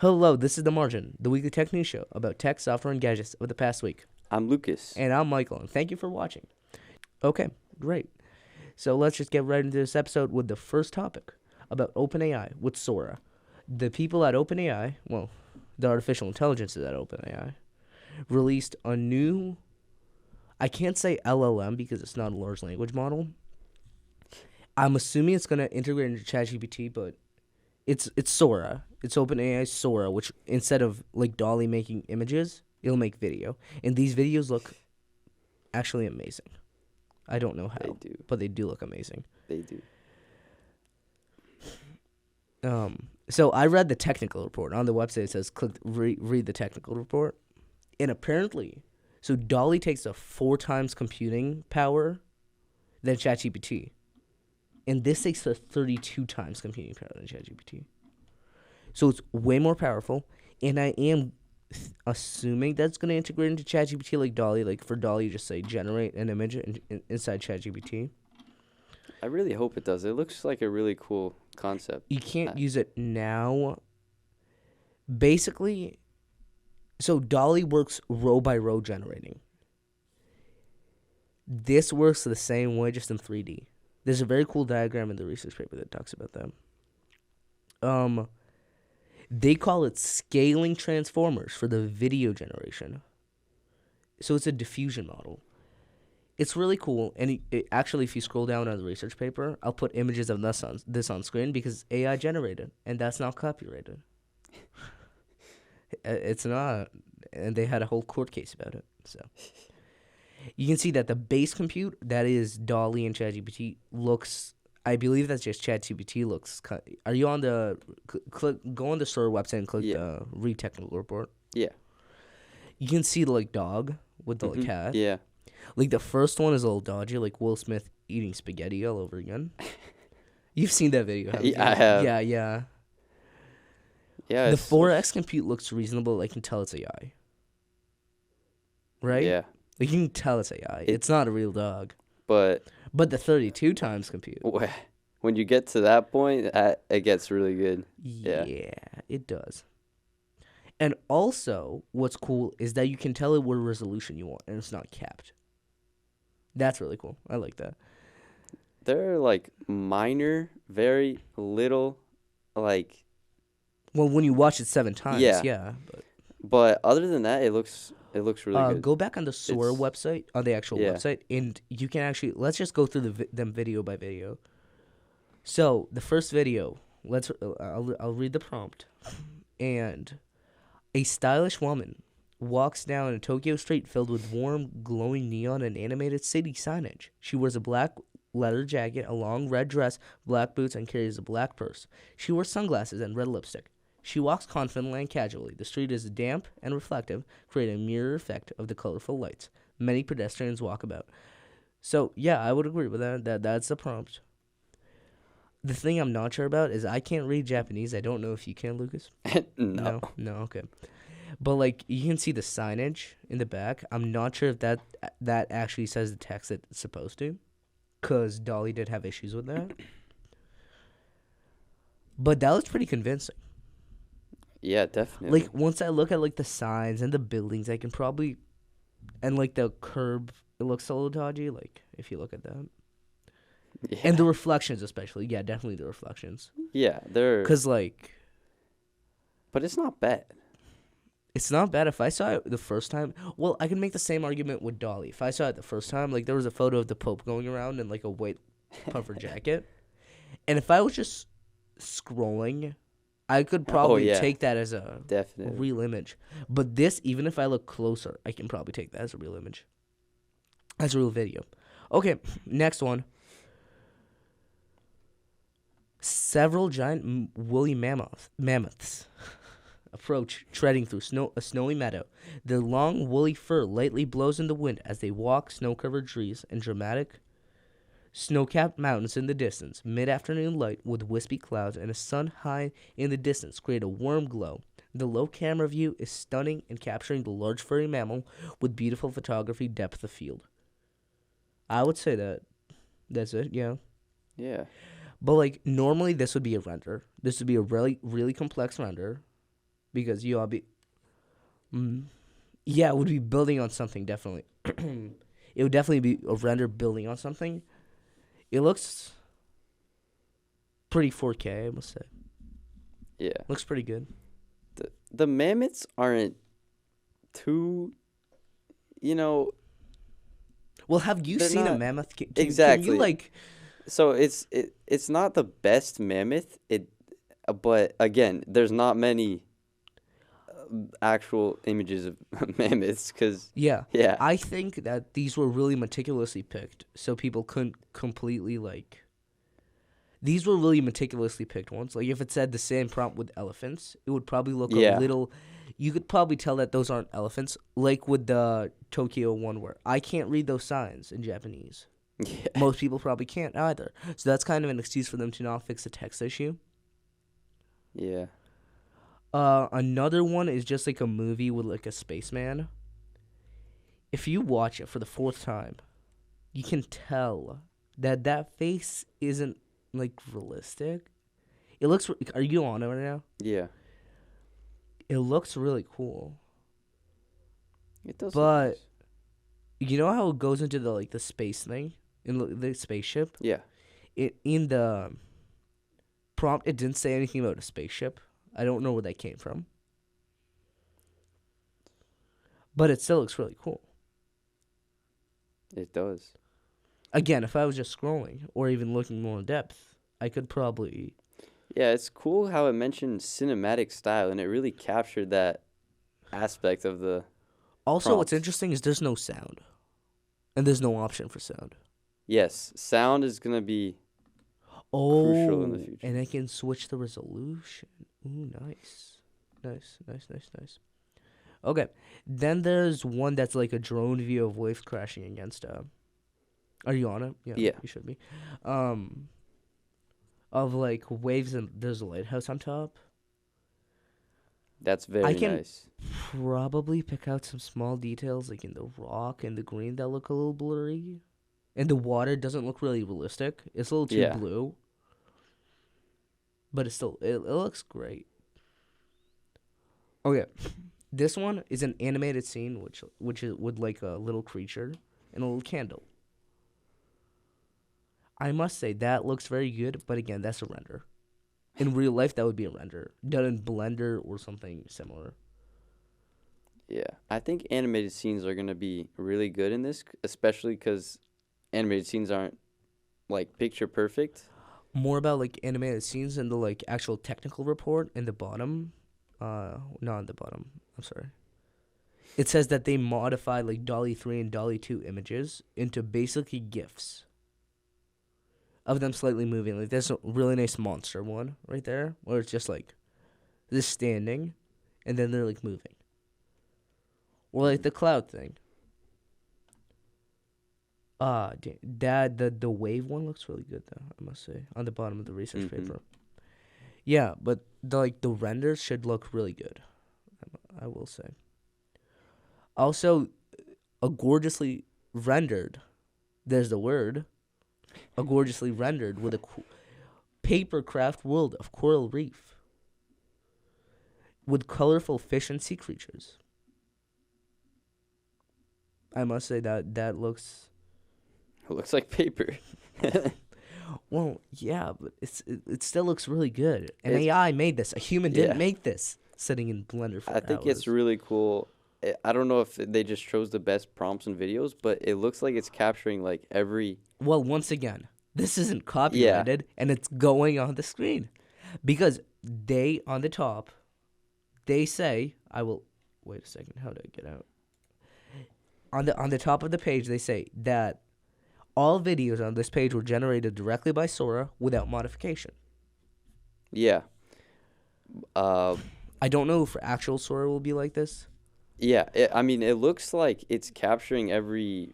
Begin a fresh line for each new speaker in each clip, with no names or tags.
Hello, this is The Margin, the weekly tech news show about tech, software, and gadgets of the past week.
I'm Lucas.
And I'm Michael, and thank you for watching. Okay, great. So let's just get right into this episode with the first topic about OpenAI with Sora. The people at OpenAI, well, the artificial intelligence at OpenAI, released a new, I can't say LLM because it's not a large language model. I'm assuming it's going to integrate into ChatGPT, but it's Sora. It's OpenAI Sora, which instead of like DALL-E making images, it'll make video. And these videos look actually amazing. I don't know how, but they do look amazing.
They do.
So I read the technical report on the website. It says read the technical report, and apparently, so DALL-E takes a 4 times computing power than ChatGPT, and this takes a 32 times computing power than ChatGPT. So it's way more powerful, and I am assuming that's going to integrate into ChatGPT like DALL-E. Like for DALL-E, just say generate an image inside ChatGPT.
I really hope it does. It looks like a really cool concept.
You can't use it now. Basically, so DALL-E works row by row generating. This works the same way, just in 3D. There's a very cool diagram in the research paper that talks about that. They call it scaling transformers for the video generation. So it's a diffusion model. It's really cool, and actually, if you scroll down on the research paper, I'll put images of this on screen because AI generated, and that's not copyrighted. It's not, and they had a whole court case about it. So you can see that the base compute, that is DALL-E and ChatGPT, looks. I believe that's just ChatGPT looks. Are you on the go on the Sora website and click the read technical report?
Yeah.
You can see the like dog with the cat.
Yeah.
Like, the first one is a little dodgy, like Will Smith eating spaghetti all over again. You've seen that video, haven't you?
I have.
Yeah.
Yeah.
The 4X compute looks reasonable. I can tell it's AI. Right?
Yeah.
Like, you can tell it's AI. It's not a real dog.
But
the 32 times compute.
When you get to that point, it gets really good.
Yeah, it does. And also, what's cool is that you can tell it what resolution you want, and it's not capped. That's really cool. I like that.
There are, like, minor, very little, like...
Well, when you watch it 7 times, yeah.
But other than that, it looks really good.
Go back on the Sora website, on the actual website, and you can actually... Let's just go through them video by video. So, the first video, I'll read the prompt. And a stylish woman walks down a Tokyo street filled with warm, glowing neon and animated city signage. She wears a black leather jacket, a long red dress, black boots, and carries a black purse. She wears sunglasses and red lipstick. She walks confidently and casually. The street is damp and reflective, creating a mirror effect of the colorful lights. Many pedestrians walk about. So, yeah, I would agree with that. That's the prompt. The thing I'm not sure about is I can't read Japanese. I don't know if you can, Lucas.
No,
okay. But, like, you can see the signage in the back. I'm not sure if that actually says the text that it's supposed to, because DALL-E did have issues with that. But that looks pretty convincing.
Yeah, definitely.
Like, once I look at, like, the signs and the buildings, I can probably... And, like, the curb, it looks a little dodgy, like, if you look at that.
Yeah.
And the reflections especially. Yeah, definitely the reflections.
Yeah, they're...
Because, like...
But it's not bad.
It's not bad. If I saw it the first time... Well, I can make the same argument with DALL-E. If I saw it the first time, like, there was a photo of the Pope going around in, like, a white puffer jacket. And if I was just scrolling, I could probably take that as a real image. But this, even if I look closer, I can probably take that as a real image. As a real video. Okay, next one. Several giant woolly mammoths approach, treading through a snowy meadow. Their long woolly fur lightly blows in the wind as they walk snow-covered trees and dramatic snow-capped mountains in the distance. Mid-afternoon light with wispy clouds and a sun high in the distance create a warm glow. The low camera view is stunning in capturing the large furry mammal with beautiful photography depth of field. I would say that's it, yeah.
Yeah.
But, like, normally this would be a render. This would be a really, really complex render. because you all be. Yeah, it would be building on something, definitely. It would definitely be a render building on something. It looks pretty 4K, I must say.
Yeah.
Looks pretty good.
The mammoths aren't too,
Well, have you
they're
seen a
not
mammoth? Can
exactly.
you, like...
So it's not the best mammoth. But again, there's not many actual images of mammoths because
Yeah.
yeah.
I think that these were really meticulously picked so people couldn't completely, like... These were really meticulously picked ones. Like, if it said the same prompt with elephants, it would probably look a little... You could probably tell that those aren't elephants. Like with the Tokyo one where I can't read those signs in Japanese.
Yeah.
Most people probably can't either. So that's kind of an excuse for them to not fix the text issue.
Yeah.
Another one is just like a movie with like a spaceman. If you watch it for the fourth time, you can tell that face isn't like realistic. It looks... Are you on it right now?
Yeah.
It looks really cool.
It does.
But
look nice.
you know how it goes into the space thing in the spaceship?
Yeah.
In the prompt, it didn't say anything about a spaceship. I don't know where that came from. But it still looks really cool.
It does.
Again, if I was just scrolling or even looking more in depth, I could probably...
Yeah, it's cool how it mentioned cinematic style, and it really captured that aspect of the
Also, what's
prompt.
interesting is there's no sound. And there's no option for sound.
Yes, sound is going to be crucial in the future.
And I can switch the resolution. Ooh, nice. Nice. Okay, then there's one that's like a drone view of waves crashing against Are you on it?
Yeah.
You should be. Of like waves, and there's a lighthouse on top.
That's very nice.
Probably pick out some small details like in the rock and the green that look a little blurry. And the water doesn't look really realistic. It's a little too blue. But it's still, it looks great. Okay. This one is an animated scene which is with like a little creature and a little candle. I must say that looks very good, but again, that's a render. In real life, that would be a render done in Blender or something similar.
Yeah, I think animated scenes are going to be really good in this, especially because animated scenes aren't like picture perfect.
More about like animated scenes in the like actual technical report in the bottom. Not in the bottom. I'm sorry. It says that they modified like Dolly 3 and Dolly 2 images into basically GIFs of them slightly moving. Like there's a really nice monster one right there where it's just like this standing and then they're like moving. Or like the cloud thing. The wave one looks really good though, I must say, on the bottom of the research paper. Yeah, but the renders should look really good, I will say. Also, a gorgeously rendered, there's the word, a gorgeously rendered with a paper craft world of coral reef with colorful fish and sea creatures. I must say that looks...
It looks like paper.
Well, yeah, but it still looks really good. An AI made this. A human didn't make this sitting in Blender for hours.
I think it's really cool. I don't know if they just chose the best prompts and videos, but it looks like it's capturing like every...
Well, once again, this isn't copyrighted, and it's going on the screen. Because they, on the top, they say, I will... Wait a second, how do I get out? On the top of the page, they say that all videos on this page were generated directly by Sora without modification.
Yeah.
I don't know if actual Sora will be like this.
Yeah, it looks like it's capturing every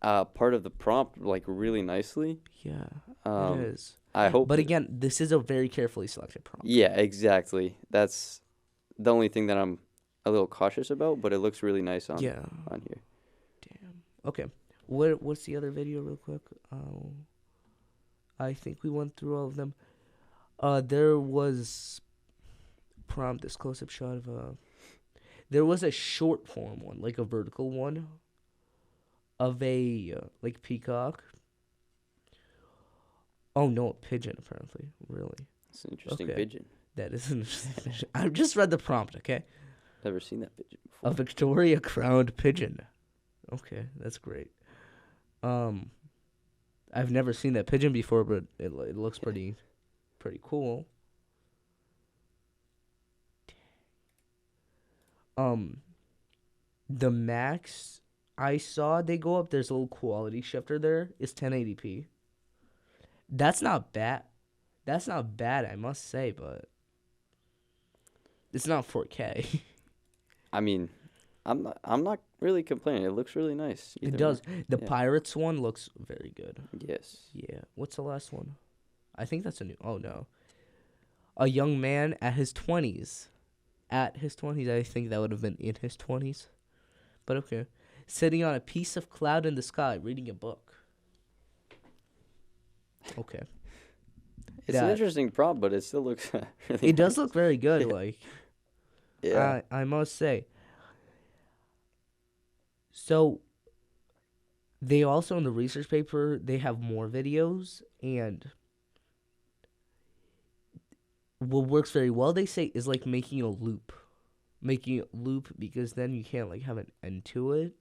part of the prompt like really nicely.
Yeah, it is.
I hope.
But again, this is a very carefully selected prompt.
Yeah, exactly. That's the only thing that I'm a little cautious about, but it looks really nice on here.
Damn. Okay. What's the other video real quick? I think we went through all of them. There was prompt, this close-up shot of a... There was a short form one, like a vertical one, of a, like, peacock. Oh, no, a pigeon, apparently. Really?
It's an interesting pigeon.
That is an interesting pigeon. I've just read the prompt, okay?
Never seen that pigeon before.
A Victoria crowned pigeon. Okay, that's great. I've never seen that pigeon before, but it looks pretty cool. The max I saw they go up, there's a little quality shifter there, is 1080p. That's not bad. That's not bad, I must say, but it's not 4K.
I mean, I'm not really complaining. It looks really nice.
It does. The Pirates one looks very good.
Yes.
Yeah. What's the last one? I think that's a new... Oh, no. A young man at his 20s. At his 20s. I think that would have been in his 20s. But okay. Sitting on a piece of cloud in the sky, reading a book. Okay.
It's an interesting prompt, but it still looks really
It
nice.
does look very good, like...
Yeah.
I must say. So, they also, in the research paper, they have more videos, and what works very well, they say, is like making a loop. Making it loop, because then you can't, like, have an end to it.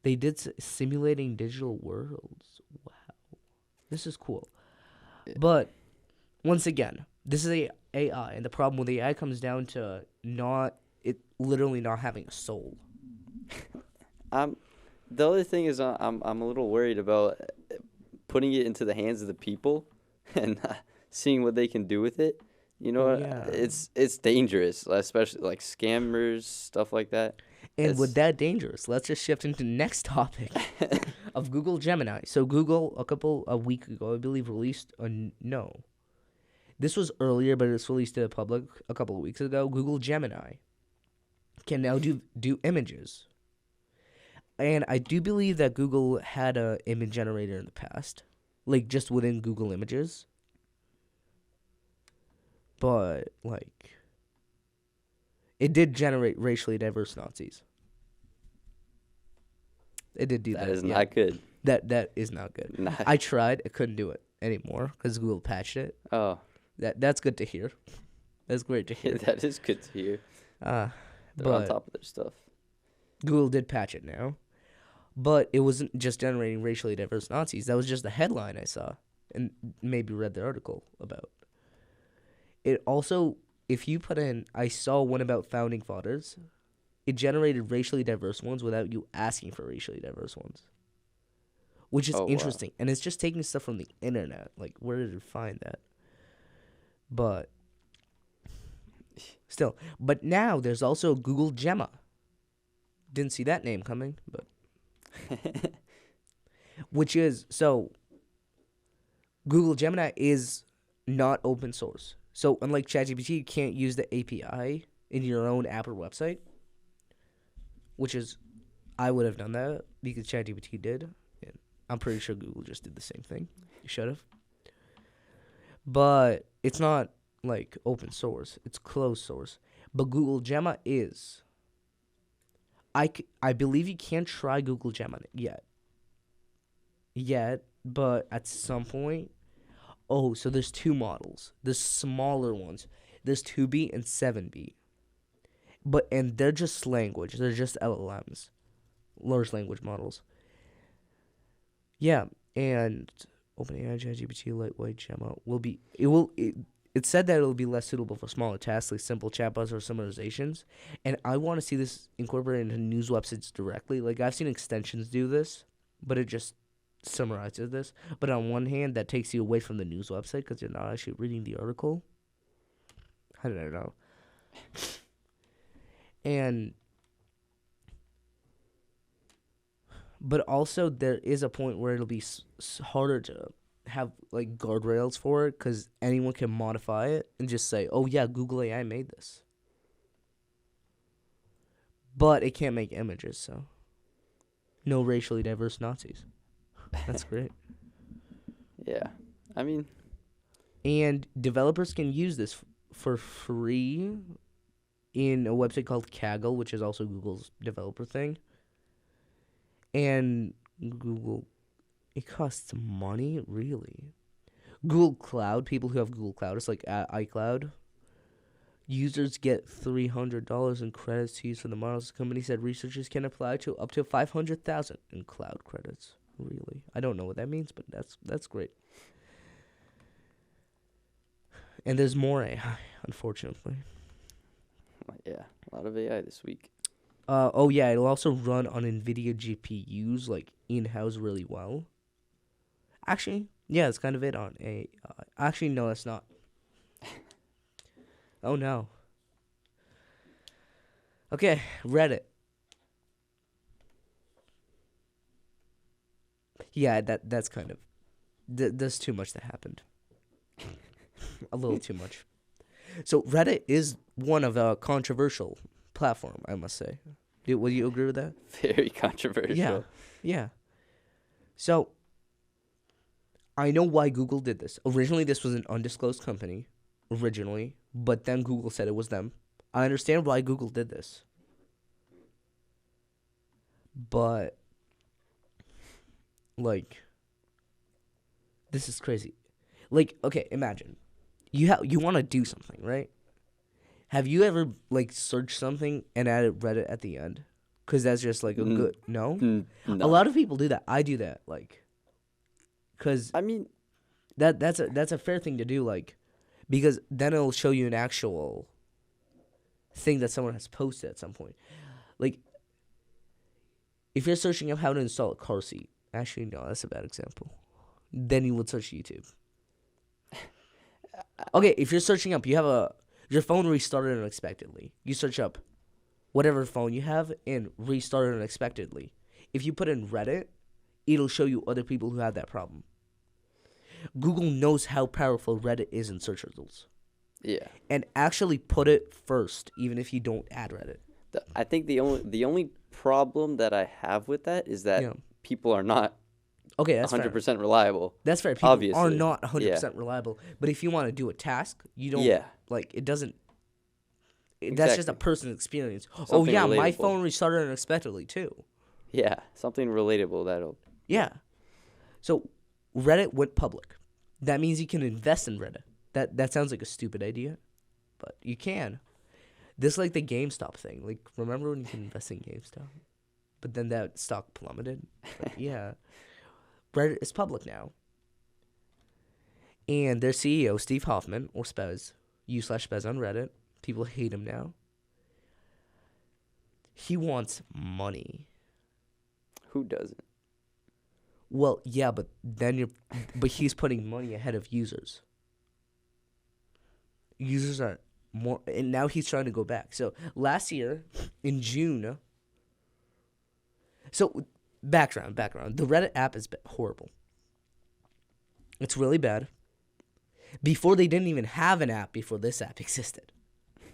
They did simulating digital worlds. Wow. This is cool. But, once again, this is AI, and the problem with AI comes down to literally not having a soul.
The other thing is I'm a little worried about putting it into the hands of the people and seeing what they can do with it. You know, it's dangerous, especially like scammers, stuff like that.
And with that dangerous, let's just shift into the next topic of Google Gemini. So Google, a week ago, I believe, released no. This was earlier, but it was released to the public a couple of weeks ago. Google Gemini can now do images. And I do believe that Google had a image generator in the past, like just within Google Images. But like, it did generate racially diverse Nazis. It did do that.
That is not good.
That is not good. I tried. I couldn't do it anymore because Google patched it.
Oh,
that's good to hear. That's great to hear.
That is good to hear. They're on top of their stuff.
Google did patch it now. But it wasn't just generating racially diverse Nazis. That was just the headline I saw and maybe read the article about. It also, if you put in, I saw one about founding fathers, it generated racially diverse ones without you asking for racially diverse ones. Which is interesting. Wow. And it's just taking stuff from the internet. Like, where did it find that? But still. But now there's also Google Gemma. Didn't see that name coming, but... Which is, so Google Gemini is not open source. So unlike ChatGPT, you can't use the API in your own app or website, which is, I would have done that because ChatGPT did. And I'm pretty sure Google just did the same thing. You should have. But it's not like open source. It's closed source. But Google Gemma is. I believe you can't try Google Gemini yet, but at some point, so there's two models. There's smaller ones. There's 2B and 7B. And they're just language. They're just LLMs, large language models. Yeah, and OpenAI ChatGPT lightweight Gemma it said that it'll be less suitable for smaller tasks like simple chatbots or summarizations. And I want to see this incorporated into news websites directly. Like, I've seen extensions do this, but it just summarizes this. But on one hand, that takes you away from the news website because you're not actually reading the article. I don't know. But also, there is a point where it'll be harder to have like guardrails for it because anyone can modify it and just say, oh yeah, Google AI made this, but it can't make images, so no racially diverse Nazis. That's great.
Yeah, I mean,
and developers can use this for free in a website called Kaggle, which is also Google's developer thing. And Google, it costs money, really. Google Cloud, people who have Google Cloud, it's like iCloud. Users get $300 in credits to use for the models. The company said researchers can apply to up to $500,000 in cloud credits. Really, I don't know what that means, but that's great. And there's more AI, unfortunately.
Yeah, a lot of AI this week.
Oh yeah, it'll also run on NVIDIA GPUs like in-house really well. Actually, yeah, that's kind of it on AI. Actually, no, that's not. Oh no. Okay, Reddit. Yeah, that's kind of. There's too much that happened. A little too much. So Reddit is one of a controversial platform, I must say. Will you agree with that?
Very controversial.
Yeah, yeah. So I know why Google did this. Originally, this was an undisclosed company. But then Google said it was them. I understand why Google did this. But, like, this is crazy. Like, okay, imagine. You want to do something, right? Have you ever, like, searched something and added Reddit at the end? Because that's just, like, a good... No?
No.
A lot of people do that. I do that, like... Because...
I mean...
That's a fair thing to do, like... Because then it'll show you an actual thing that someone has posted at some point. Like, if you're searching up how to install a car seat, actually, no, that's a bad example. Then you would search YouTube. Okay, if you're searching up, your phone restarted unexpectedly. You search up whatever phone you have and restart it unexpectedly. If you put in Reddit, it'll show you other people who have that problem. Google knows how powerful Reddit is in search results.
Yeah.
And actually put it first, even if you don't add Reddit.
I think the only problem that I have with that is that people are not 100% reliable.
That's fair. People
obviously
are not 100% reliable. But if you want to do a task, you don't like it doesn't that's just a person's experience. Something relatable. My phone restarted unexpectedly too.
Yeah, something relatable that'll
Yeah. So Reddit went public. That means you can invest in Reddit. That sounds like a stupid idea, but you can. This is like the GameStop thing. Like, remember when you can invest in GameStop? But then that stock plummeted? Yeah. Reddit is public now. And their CEO, Steve Hoffman, or Spez, u/Spez on Reddit. People hate him now. He wants money.
Who doesn't?
Well, yeah, but he's putting money ahead of users. Users are more, and now he's trying to go back. So last year in June. So background. The Reddit app is horrible. It's really bad. Before they didn't even have an app before this app existed,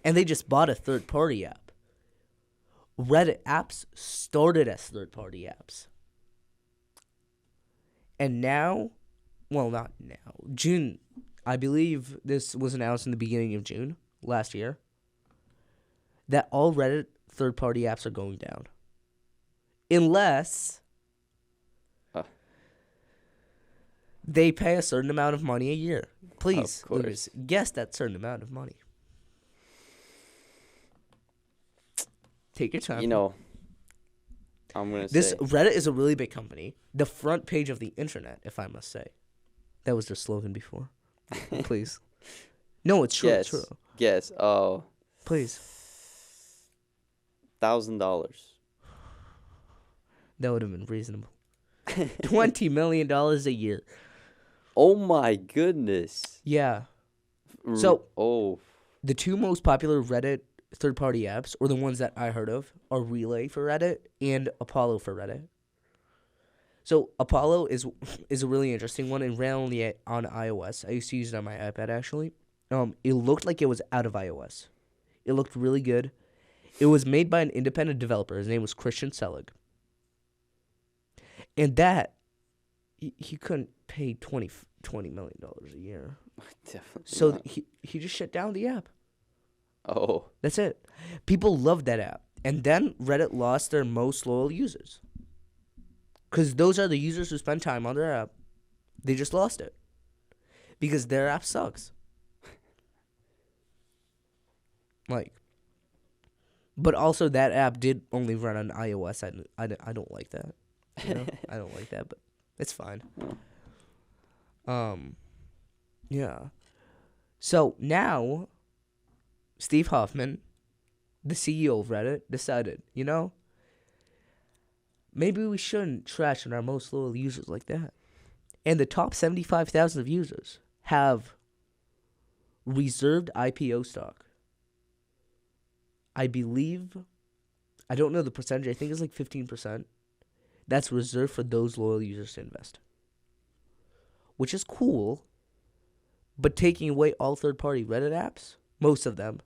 and they just bought a third-party app. Reddit apps started as third-party apps. And now, well, not now, June, I believe this was announced in the beginning of June last year, that all Reddit third-party apps are going down. Unless they pay a certain amount of money a year. Please, Lucas, guess that certain amount of money. Take your time.
I'm going to
say. Reddit is a really big company. The front page of the internet, if I must say. That was their slogan before. Please. No, it's true. It's true.
Yes. Oh.
Please.
$1,000.
That would have been reasonable. $20 million a year.
Oh my goodness.
Yeah. So, the two most popular Reddit third-party apps, or the ones that I heard of, are Relay for Reddit and Apollo for Reddit. So Apollo is a really interesting one and ran only on iOS. I used to use it on my iPad, actually. It looked like it was out of iOS. It looked really good. It was made by an independent developer. His name was Christian Selig. And that, he couldn't pay $20 million a year
Definitely
So
not.
he just shut down the app.
Oh.
That's it. People loved that app. And then Reddit lost their most loyal users. Because those are the users who spend time on their app. They just lost it. Because their app sucks. Like, but also that app did only run on iOS. I don't like that. You know? I don't like that, but it's fine. Yeah. So now, Steve Hoffman, the CEO of Reddit, decided, maybe we shouldn't trash on our most loyal users like that. And the top 75,000 of users have reserved IPO stock. I believe, I don't know the percentage, I think it's like 15%. That's reserved for those loyal users to invest. Which is cool, but taking away all third-party Reddit apps, most of them.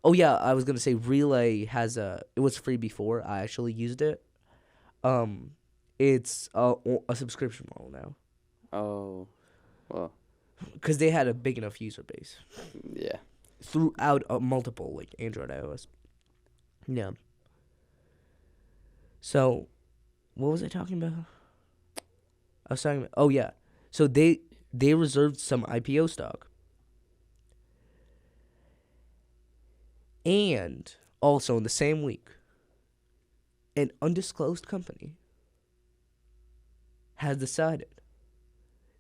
Oh yeah, I was going to say Relay it was free before I actually used it. It's a subscription model now.
Oh. Well.
Because they had a big enough user base.
Yeah.
Throughout multiple, like Android, iOS. Yeah. So, what was I talking about? I was talking about, oh yeah. So they reserved some IPO stock. And also in the same week, an undisclosed company has decided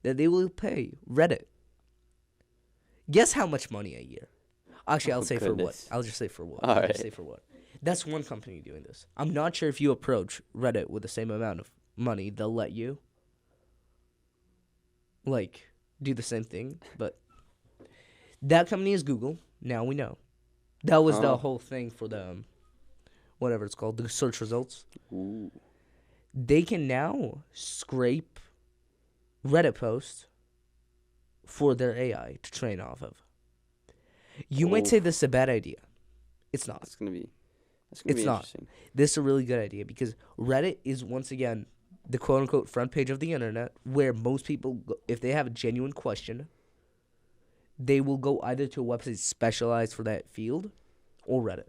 that they will pay Reddit. Guess how much money a year? Actually, I'll say
goodness.
for what. I'll just say for what.
All
I'll
right.
just say for what. That's one company doing this. I'm not sure if you approach Reddit with the same amount of money, they'll let you, like, do the same thing. But that company is Google. Now we know. That was the whole thing for the, whatever it's called, the search results.
Ooh.
They can now scrape Reddit posts for their AI to train off of. You might say this is a bad idea. It's not.
It's gonna be
It's
interesting.
not. This is a really good idea because Reddit is once again the quote unquote front page of the internet where most people, if they have a genuine question, they will go either to a website specialized for that field or Reddit.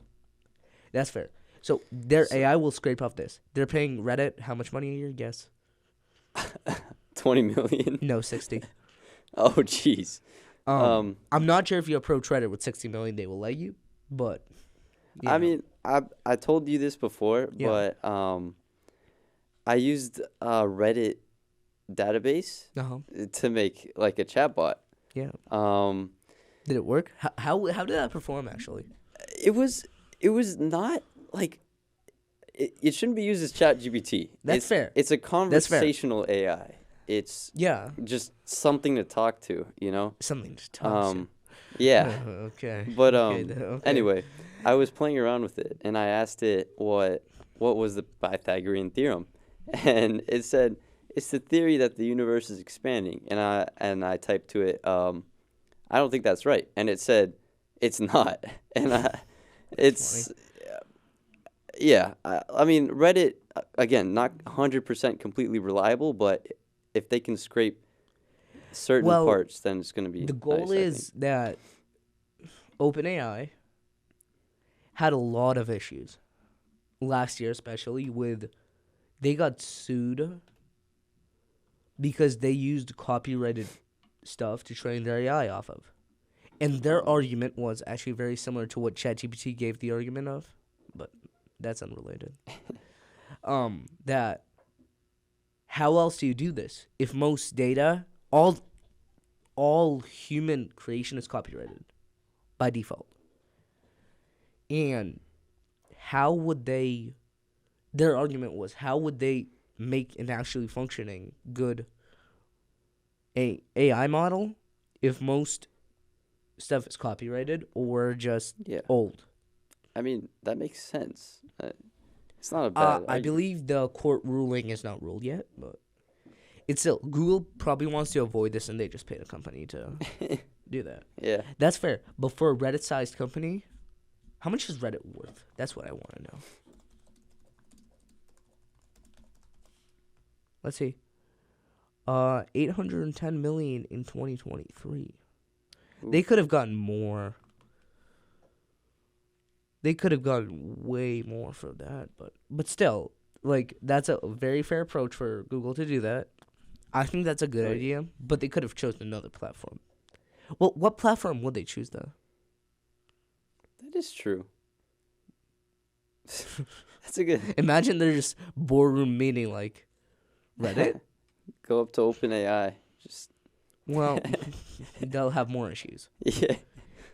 That's fair. So their AI will scrape off this. They're paying Reddit how much money a year? Guess.
20 million?
No, 60.
Oh, jeez.
I'm not sure if you approach Reddit with 60 million, they will let you, but.
I mean, I told you this before, but I used a Reddit database to make like a chatbot.
Yeah. Did it work? How did that perform actually?
It was not like it shouldn't be used as ChatGPT.
That's fair.
It's a conversational AI. It's just something to talk to,
Something to talk to.
Yeah.
Okay.
But
okay.
Anyway, I was playing around with it and I asked it what was the Pythagorean theorem, and it said it's the theory that the universe is expanding, and I typed to it, I don't think that's right, and it said it's not, and it's yeah. I mean, Reddit again, not 100% completely reliable, but if they can scrape certain parts, then it's going to be
the goal
nice,
is that OpenAI had a lot of issues last year, especially with they got sued because they used copyrighted stuff to train their AI off of. And their argument was actually very similar to what ChatGPT gave the argument of, but that's unrelated. That how else do you do this if most data, all human creation is copyrighted by default? And how would they? Their argument was, how would they make an actually functioning good AI model if most stuff is copyrighted or just old?
I mean, that makes sense. It's not a bad
I believe the court ruling is not ruled yet, but it's still, Google probably wants to avoid this, and they just paid a company to do that.
Yeah.
That's fair. But for a Reddit-sized company, how much is Reddit worth? That's what I want to know. Let's see. $810 million in 2023. They could have gotten more. They could have gotten way more for that, but still, like, that's a very fair approach for Google to do that. I think that's a good idea, but they could have chosen another platform. Well, what platform would they choose, though?
That is true. That's a good...
Imagine they're just boardroom meeting, like, Reddit?
Go up to OpenAI. Just...
Well, they'll have more issues.
Yeah.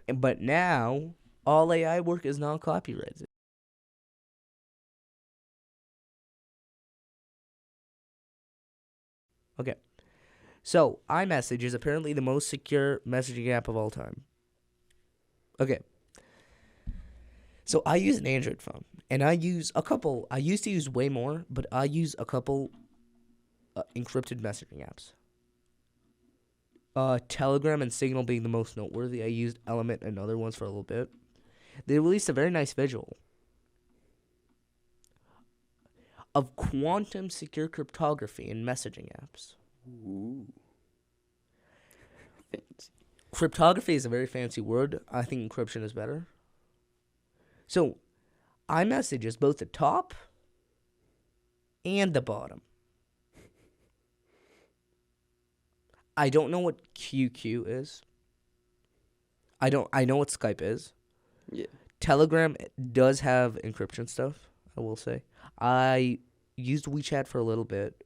But now... all AI work is not copyrighted. Okay. So, iMessage is apparently the most secure messaging app of all time. Okay. So, I use an Android phone. And I use a couple. I used to use way more, but I use a couple encrypted messaging apps. Telegram and Signal being the most noteworthy. I used Element and other ones for a little bit. They released a very nice visual of quantum secure cryptography in messaging apps.
Ooh. Fancy.
Cryptography is a very fancy word. I think encryption is better. So, iMessage is both the top and the bottom. I don't know what QQ is. I know what Skype is.
Yeah.
Telegram does have encryption stuff, I will say. I used WeChat for a little bit.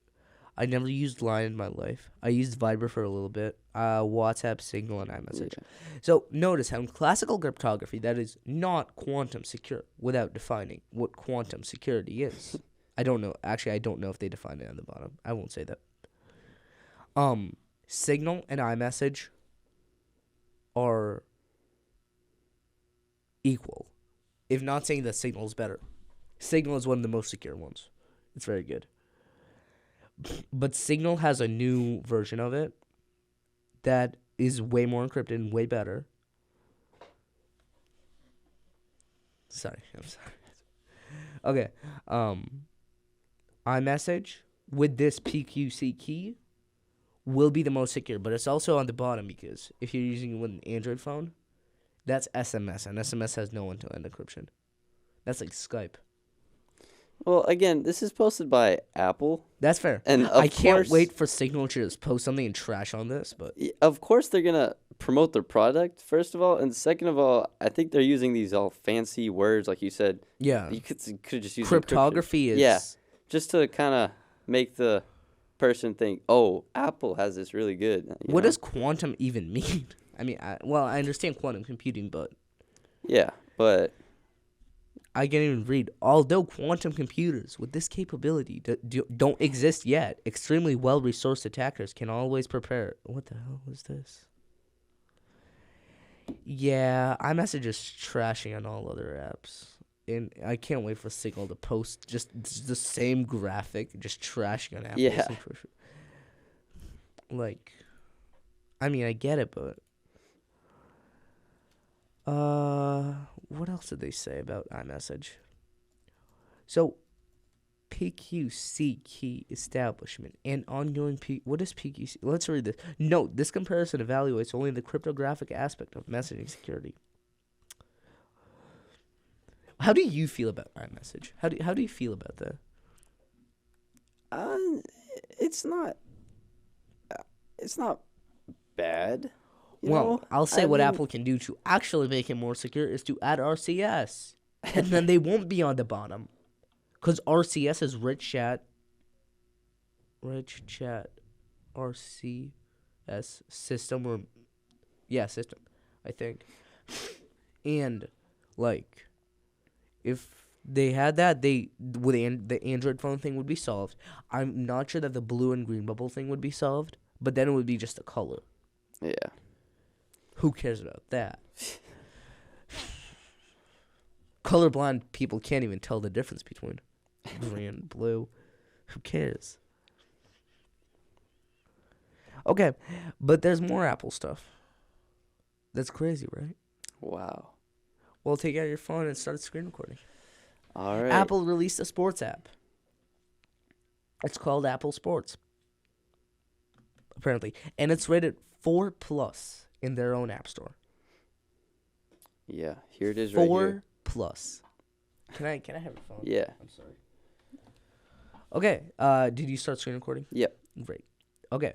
I never used Line in my life. I used Viber for a little bit. WhatsApp, Signal, and iMessage. Yeah. So notice how in classical cryptography that is not quantum secure without defining what quantum security is. I don't know. Actually, I don't know if they define it on the bottom. I won't say that. Signal and iMessage are equal. If not saying that Signal is better. Signal is one of the most secure ones. It's very good. But Signal has a new version of it that is way more encrypted and way better. I'm sorry. Okay. iMessage with this PQC key will be the most secure, but it's also on the bottom because if you're using it with an Android phone, that's SMS, and SMS has no end-to-end encryption. That's like Skype.
Well, again, this is posted by Apple.
That's fair.
And
I can't wait for Signal to just post something and trash on this. But
of course, they're going to promote their product, first of all. And second of all, I think they're using these all fancy words, like you said.
Yeah.
You could just use
cryptography
encryption.
is...
Yeah, just to kind of make the person think, oh, Apple has this really good.
What does quantum even mean? I mean, I understand quantum computing, but...
Yeah, but...
I can't even read. Although quantum computers with this capability don't exist yet, extremely well-resourced attackers can always prepare... What the hell was this? Yeah, iMessage is trashing on all other apps. And I can't wait for Signal to post just the same graphic, just trashing on Apple.
Yeah.
Like, I mean, I get it, but... what else did they say about iMessage? So, PQC key establishment and ongoing what is PQC? Let's read this. Note, this comparison evaluates only the cryptographic aspect of messaging security. How do you feel about iMessage? How do you feel about that?
It's not bad.
I'll say what Apple can do to actually make it more secure is to add RCS. And then they won't be on the bottom. Because RCS is Rich Chat RCS system system, I think. And, like, if they had that, the Android phone thing would be solved. I'm not sure that the blue and green bubble thing would be solved, but then it would be just a color.
Yeah.
Who cares about that? Colorblind people can't even tell the difference between green and blue. Who cares? Okay, but there's more Apple stuff. That's crazy, right?
Wow.
Well, take out your phone and start screen recording.
All right.
Apple released a sports app. It's called Apple Sports. Apparently. And it's rated 4+. in their own app store.
Yeah, here it is right here.
4+. Can I have your phone?
Yeah.
I'm sorry. Okay. Did you start screen recording?
Yep.
Great. Okay.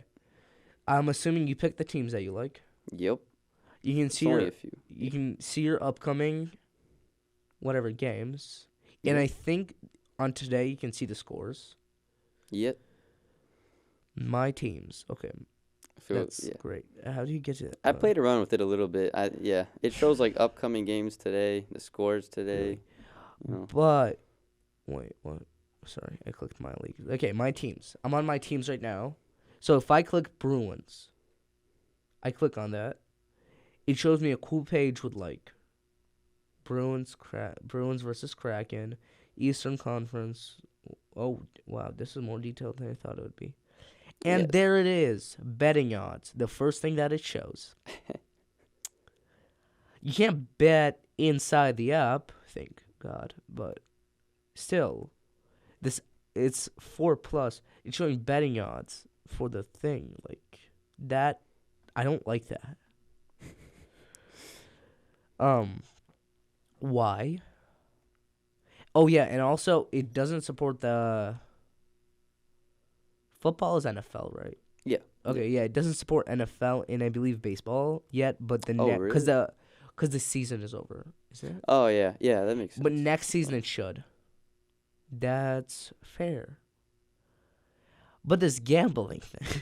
I'm assuming you picked the teams that you like.
Yep.
You can see
only a few.
You can see your upcoming whatever games. And I think on today you can see the scores.
Yep.
My teams. Okay. That's great. How do you get to it?
I played around with it a little bit. It shows like upcoming games today, the scores today.
Really? But wait, what? Sorry, I clicked my league. Okay, my teams. I'm on my teams right now. So if I click Bruins, I click on that. It shows me a cool page with like Bruins versus Kraken, Eastern Conference. Oh wow, this is more detailed than I thought it would be. And there it is, betting odds. The first thing that it shows. You can't bet inside the app, thank God, but still, it's 4+. It's showing betting odds for the thing, like that. I don't like that. Why? Oh yeah, and also it doesn't support the. Football is NFL, right?
Yeah.
Okay, yeah, it doesn't support NFL and I believe baseball yet, but because the season is over, is it?
Oh yeah, that makes sense.
But next season it should. That's fair. But this gambling thing.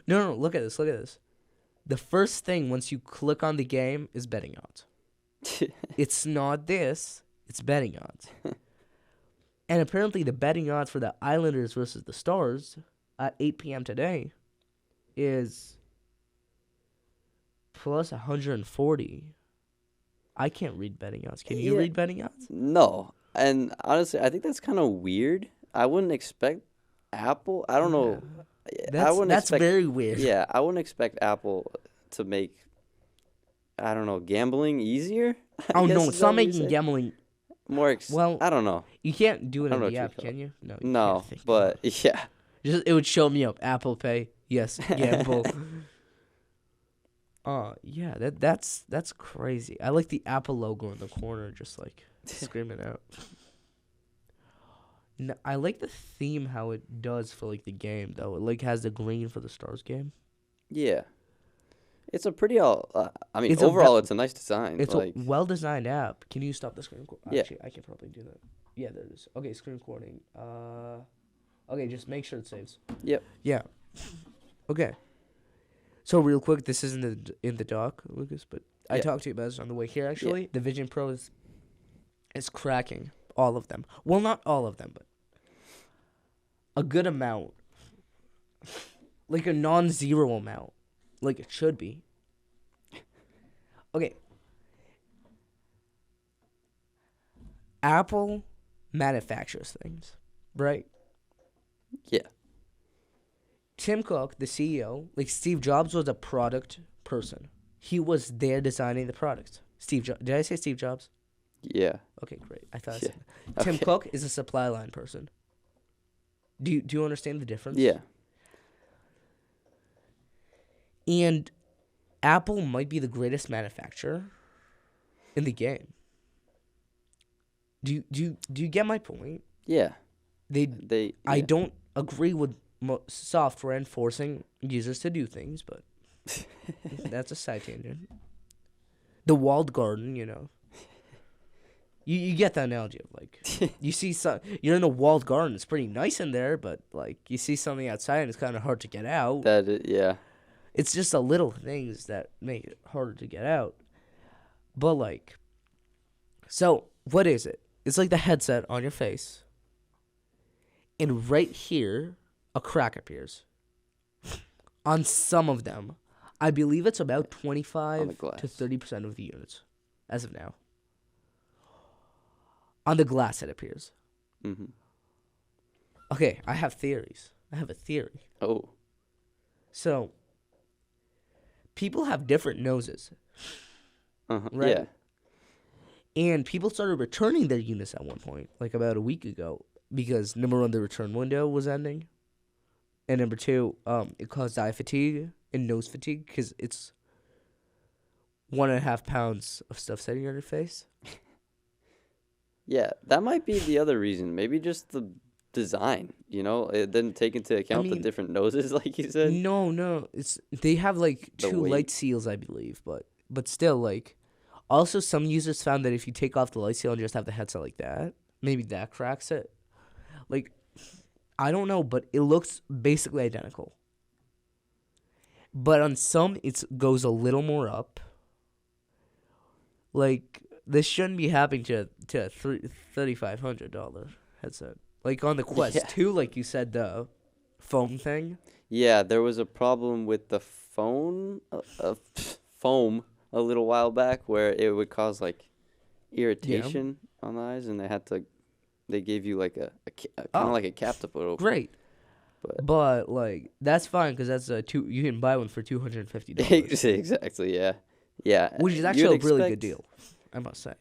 No, look at this. The first thing once you click on the game is betting odds. It's not this, it's betting odds. And apparently the betting odds for the Islanders versus the Stars at 8 p.m. today is plus 140. I can't read betting odds. Can you read betting odds?
No. And honestly, I think that's kind of weird. I wouldn't expect Apple. I don't know.
That's very weird.
Yeah, I wouldn't expect Apple to make, I don't know, gambling easier.
Oh, no, it's not making gambling
I don't know.
You can't do it in the app, can you?
No, but yeah.
It would show me up Apple Pay. Yes, gamble. Yeah, that's crazy. I like the Apple logo in the corner, just like screaming out. No, I like the theme how it does for like the game though. It like has the green for the Stars game.
Yeah. It's a pretty overall it's a nice design.
It's a well-designed app. Can you stop the screen recording?
Yeah.
Actually, I can probably do that. Yeah, there it is. Okay, screen recording. Okay, just make sure it saves.
Yep.
Yeah. Okay. So real quick, this isn't in the doc, Lucas, but I talked to you about this on the way here, actually. Yeah. The Vision Pro is cracking all of them. Well, not all of them, but a good amount. Like a non-zero amount. Like it should be. Okay. Apple manufactures things, right?
Yeah.
Tim Cook, the CEO, like Steve Jobs was a product person. He was there designing the product. Steve Jobs. Did I say Steve Jobs?
Yeah.
Okay, great. I thought I said that. Tim Cook is a supply line person. Do you understand the difference?
Yeah.
And Apple might be the greatest manufacturer in the game. Do you get my point?
Yeah.
I don't agree with software and forcing users to do things, but that's a side tangent. The walled garden, you know. You get the analogy of like you see you're in a walled garden. It's pretty nice in there, but like you see something outside and it's kind of hard to get out.
Yeah.
It's just the little things that make it harder to get out. But like, so what is it? It's like the headset on your face. And right here, a crack appears. On some of them. I believe it's about 25 to 30% of the units as of now. On the glass, it appears.
Mm-hmm.
Okay, I have theories. I have a theory.
Oh.
So, people have different noses. Right?
Yeah.
And people started returning their units at one point, like about a week ago, because number one, the return window was ending. And number two, it caused eye fatigue. and nose fatigue because it's 1.5 pounds of stuff sitting on your face.
Yeah, that might be the other reason. Maybe just the design, It didn't take into account the different noses, like you said.
No. They have like two light seals, I believe, but still, like, also some users found that if you take off the light seal and just have the headset like that, maybe that cracks it. Like, I don't know, but it looks basically identical. But on some, it goes a little more up. Like, this shouldn't be happening to a $3,500 headset. Like on the Quest 2, like you said, the foam thing.
Yeah, there was a problem with the foam a little while back where it would cause like irritation on the eyes, and they gave you like a kind of like a cap to put over.
Great. But like that's fine because that's you can buy one for $250.
Exactly. Yeah.
Which is actually a really good deal, I must say.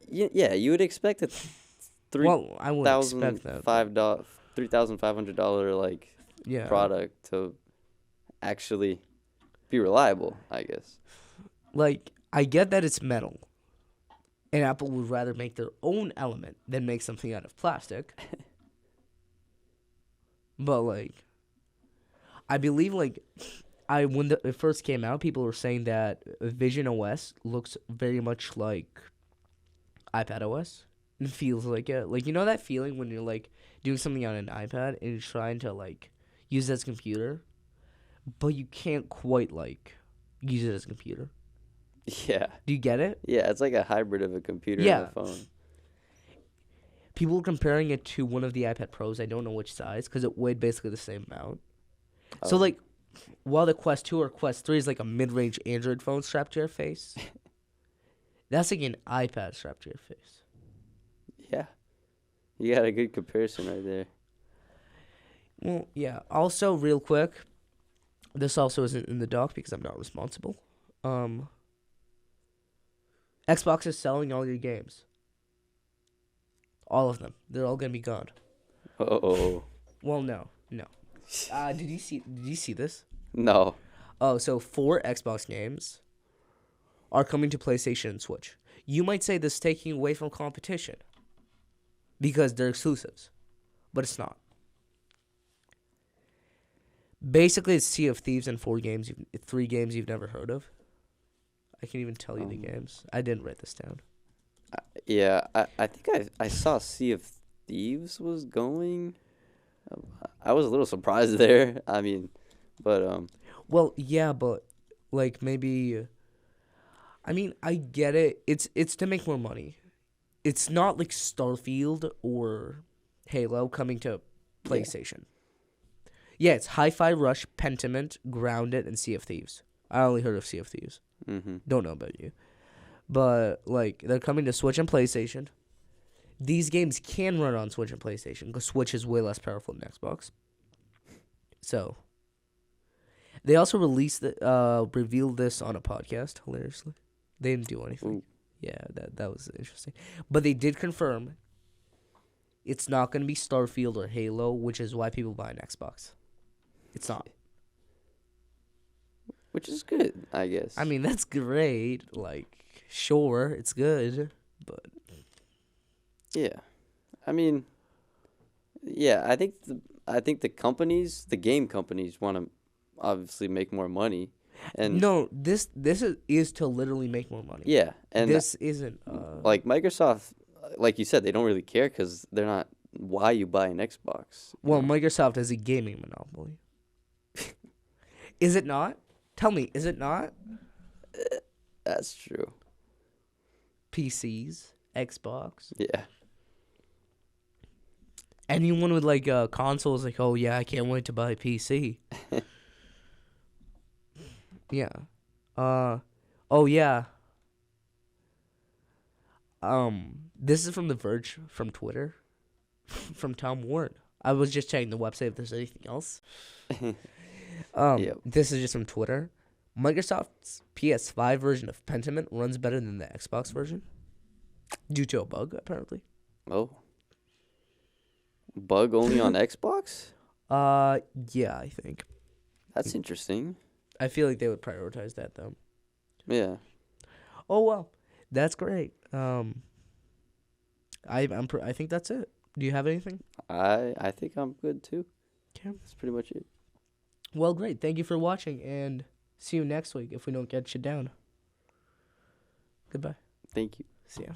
Yeah, you would expect a $3,500 product to actually be reliable, I guess.
Like, I get that it's metal, and Apple would rather make their own element than make something out of plastic. But like, I believe when it first came out, people were saying that Vision OS looks very much like iPad OS. It feels like it. Like, you know that feeling when you're like doing something on an iPad and you're trying to like use it as a computer, but you can't quite like use it as a computer.
Yeah.
Do you get it?
Yeah, it's like a hybrid of a computer and a phone.
People were comparing it to one of the iPad Pros. I don't know which size because it weighed basically the same amount. Oh. So like, while the Quest 2 or Quest 3 is like a mid-range Android phone strapped to your face, that's like an iPad strapped to your face.
Yeah. You got a good comparison right there.
Well, yeah. Also, real quick, this also isn't in the doc because I'm not responsible. Xbox is selling all your games. All of them. They're all gonna be gone.
Oh.
Well, no. Did you see this?
No.
Oh, so 4 Xbox games are coming to PlayStation and Switch. You might say this is taking away from competition because they're exclusives, but it's not. Basically, it's Sea of Thieves and 3 games you've never heard of. I can't even tell you the games. I didn't write this down.
Yeah, I think I saw Sea of Thieves was going. I was a little surprised there. I mean, but
Well, yeah, but like maybe. I mean, I get it. It's to make more money. It's not like Starfield or Halo coming to PlayStation. Yeah, it's Hi-Fi Rush, Pentiment, Grounded, and Sea of Thieves. I only heard of Sea of Thieves.
Mm-hmm.
Don't know about you. But, like, they're coming to Switch and PlayStation. These games can run on Switch and PlayStation because Switch is way less powerful than Xbox. So, they also revealed this on a podcast, hilariously. They didn't do anything.
Ooh.
Yeah, that was interesting. But they did confirm it's not going to be Starfield or Halo, which is why people buy an Xbox. It's not.
Which is good, I guess.
I mean, that's great. Like, sure, it's good, but
yeah. I mean, yeah, I think the game companies want to obviously make more money. And
no, this is to literally make more money.
Yeah, and
this isn't
like Microsoft, like you said, they don't really care because they're not why you buy an Xbox.
Well, Microsoft is a gaming monopoly. Is it not? Tell me, is it not?
That's true.
PCs, Xbox.
Yeah.
Anyone with like a console is like, oh yeah, I can't wait to buy a PC. Yeah. Oh yeah. This is from The Verge, from Twitter, from Tom Ward. I was just checking the website if there's anything else.
Yep.
This is just from Twitter. Microsoft's PS5 version of Pentiment runs better than the Xbox version due to a bug, apparently.
Oh. Bug only on Xbox?
Yeah, I think.
That's interesting.
I feel like they would prioritize that though.
Yeah.
Oh well, that's great. I think that's it. Do you have anything?
I think I'm good too.
Okay.
That's pretty much it.
Well, great. Thank you for watching, and see you next week if we don't get you down. Goodbye.
Thank you.
See ya.